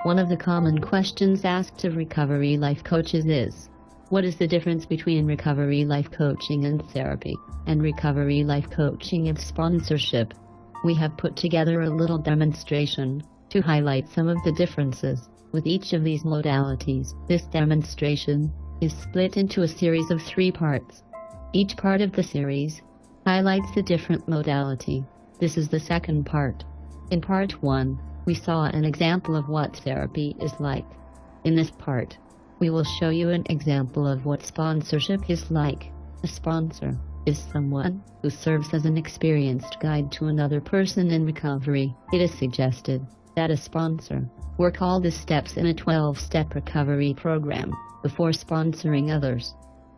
One of the common questions asked of recovery life coaches is, what is the difference between recovery life coaching and therapy, and recovery life coaching and sponsorship? We have put together a little demonstration to highlight some of the differences with each of these modalities. This demonstration is split into a series of 3 parts. Each part of the series highlights a different modality. This is the second part. In part 1, we saw an example of what therapy is like. In this part, we will show you an example of what sponsorship is like. A sponsor is someone who serves as an experienced guide to another person in recovery. It is suggested that a sponsor work all the steps in a 12-step recovery program before sponsoring others.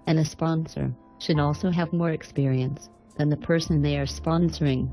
And a sponsor should also have more experience than the person they are sponsoring.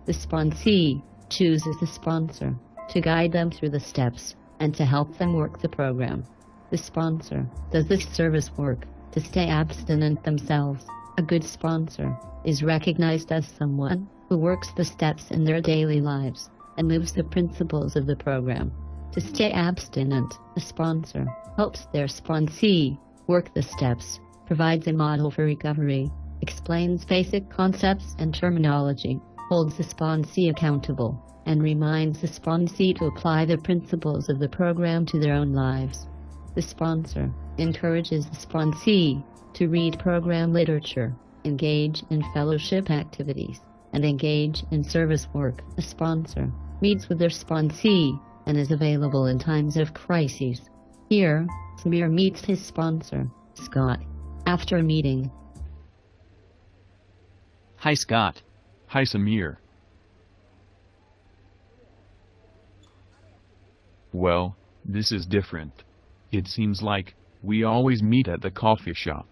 The sponsee chooses the sponsor to guide them through the steps and to help them work the program. The sponsor does this service work to stay abstinent themselves. A good sponsor is recognized as someone who works the steps in their daily lives and lives the principles of the program. To stay abstinent, a sponsor helps their sponsee work the steps, provides a model for recovery, explains basic concepts and terminology, holds the sponsee accountable, and reminds the sponsee to apply the principles of the program to their own lives. The sponsor encourages the sponsee to read program literature, engage in fellowship activities, and engage in service work. A sponsor meets with their sponsee and is available in times of crises. Here, Samir meets his sponsor, Scott. After a meeting. Hi Scott. Hi Samir. Well, this is different. It seems like we always meet at the coffee shop.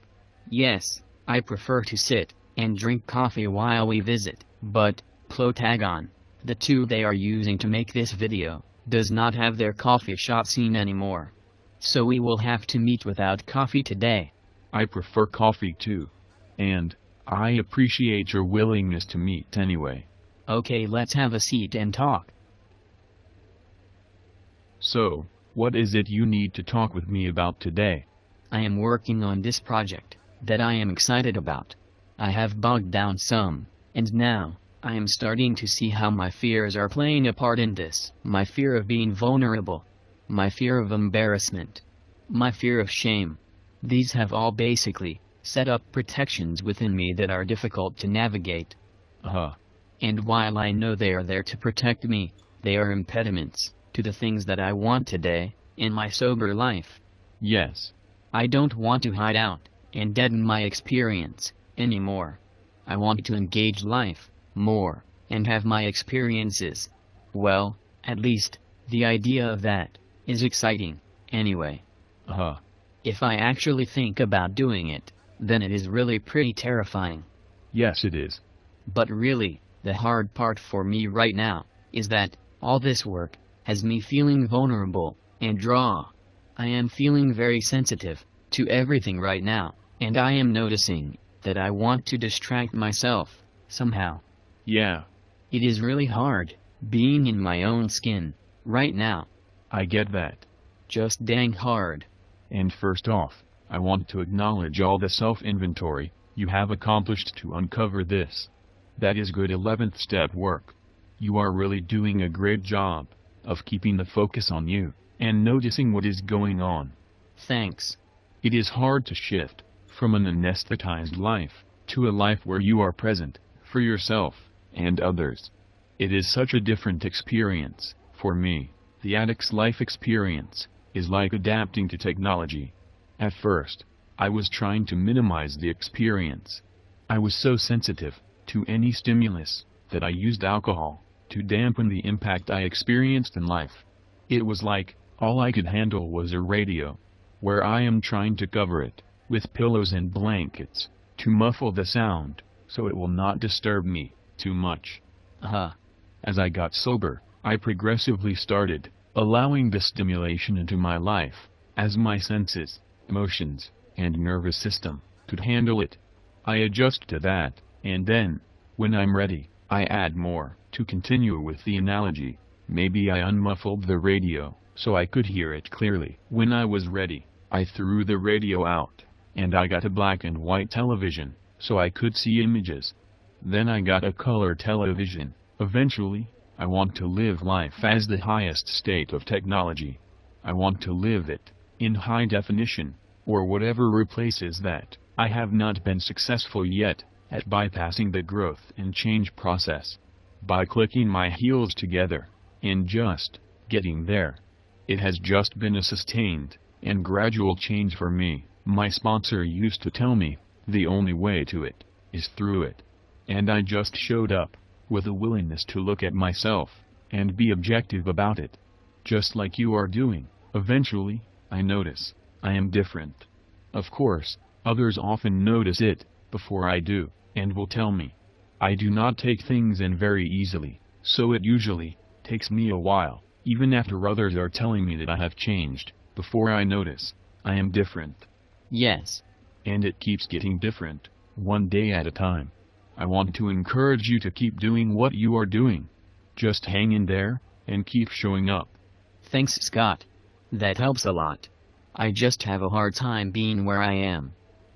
Yes, I prefer to sit and drink coffee while we visit, but Plotagon, the tool they are using to make this video, does not have their coffee shop scene anymore. So we will have to meet without coffee today. I prefer coffee too. And I appreciate your willingness to meet anyway. Okay, let's have a seat and talk. So, what is it you need to talk with me about today? I am working on this project that I am excited about. I have bogged down some, and now I am starting to see how my fears are playing a part in this. My fear of being vulnerable, my fear of embarrassment, my fear of shame. These have all basically set up protections within me that are difficult to navigate. And while I know they are there to protect me, they are impediments to the things that I want today, in my sober life. Yes. I don't want to hide out and deaden my experience anymore. I want to engage life more and have my experiences. Well, at least, the idea of that is exciting, anyway. If I actually think about doing it, then it is really pretty terrifying. Yes, it is. But really, the hard part for me right now is that all this work has me feeling vulnerable and raw. I am feeling very sensitive to everything right now, and I am noticing that I want to distract myself somehow. Yeah. It is really hard being in my own skin right now. I get that. Just dang hard. And first off, I want to acknowledge all the self-inventory you have accomplished to uncover this. That is good 11th step work. You are really doing a great job of keeping the focus on you and noticing what is going on. Thanks. It is hard to shift from an anesthetized life to a life where you are present for yourself and others. It is such a different experience. For me, the addict's life experience is like adapting to technology. At first, I was trying to minimize the experience. I was so sensitive to any stimulus that I used alcohol to dampen the impact I experienced in life. It was like all I could handle was a radio, where I am trying to cover it with pillows and blankets to muffle the sound so it will not disturb me too much. As I got sober, I progressively started allowing the stimulation into my life, as my senses, emotions, and nervous system could handle it. I adjust to that, and then, when I'm ready, I add more. To continue with the analogy, maybe I unmuffled the radio, so I could hear it clearly. When I was ready, I threw the radio out, and I got a black and white television, so I could see images. Then I got a color television. Eventually, I want to live life as the highest state of technology. I want to live it in high definition, or whatever replaces that. I have not been successful yet at bypassing the growth and change process by clicking my heels together and just getting there. It has just been a sustained and gradual change for me. My sponsor used to tell me, the only way to it is through it. And I just showed up with a willingness to look at myself and be objective about it. Just like you are doing. Eventually, I notice I am different. Of course, others often notice it before I do, and will tell me. I do not take things in very easily, so it usually takes me a while, even after others are telling me that I have changed, before I notice I am different. Yes. And it keeps getting different, one day at a time. I want to encourage you to keep doing what you are doing. Just hang in there, and keep showing up. Thanks, Scott. That helps a lot. I just have a hard time being where I am.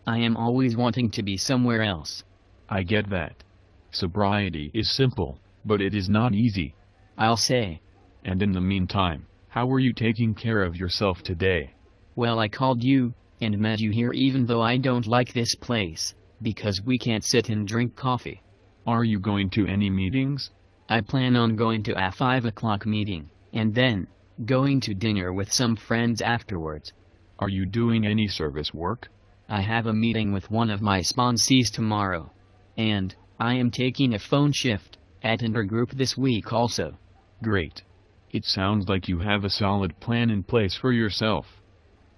I am always wanting to be somewhere else. I get that. Sobriety is simple, but it is not easy. I'll say. And in the meantime, how are you taking care of yourself today? Well, I called you, and met you here even though I don't like this place, because we can't sit and drink coffee. Are you going to any meetings? I plan on going to a 5 o'clock meeting, and then going to dinner with some friends afterwards. Are you doing any service work? I have a meeting with one of my sponsees tomorrow. And I am taking a phone shift at Intergroup this week also. Great. It sounds like you have a solid plan in place for yourself.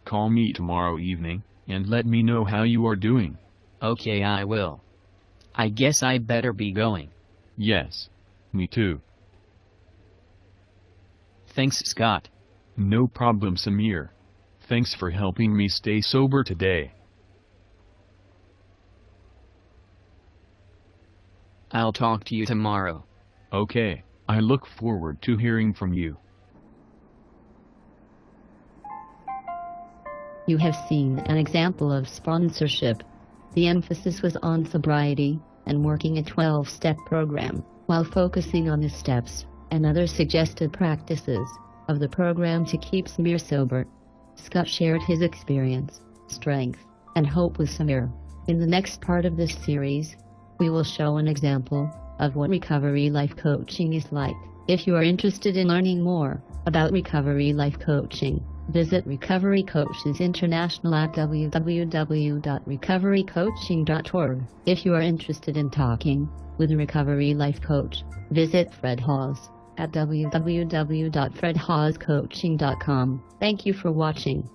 Call me tomorrow evening, and let me know how you are doing. Okay, I will. I guess I better be going. Yes. Me too. Thanks, Scott. No problem, Samir. Thanks for helping me stay sober today. I'll talk to you tomorrow. Okay, I look forward to hearing from you. You have seen an example of sponsorship. The emphasis was on sobriety and working a 12-step program, while focusing on the steps and other suggested practices of the program to keep Samir sober. Scott shared his experience, strength, and hope with Samir. In the next part of this series, we will show an example of what recovery life coaching is like. If you are interested in learning more about recovery life coaching, visit Recovery Coaches International at www.recoverycoaching.org. If you are interested in talking with a recovery life coach, visit Fred Hawes at www.fredhawescoaching.com. Thank you for watching.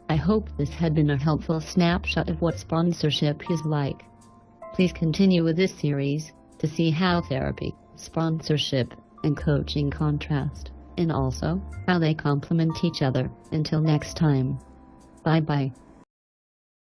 I hope this had been a helpful snapshot of what sponsorship is like. Please continue with this series to see how therapy, sponsorship, and coaching contrast, and also how they complement each other. Until next time. Bye-bye.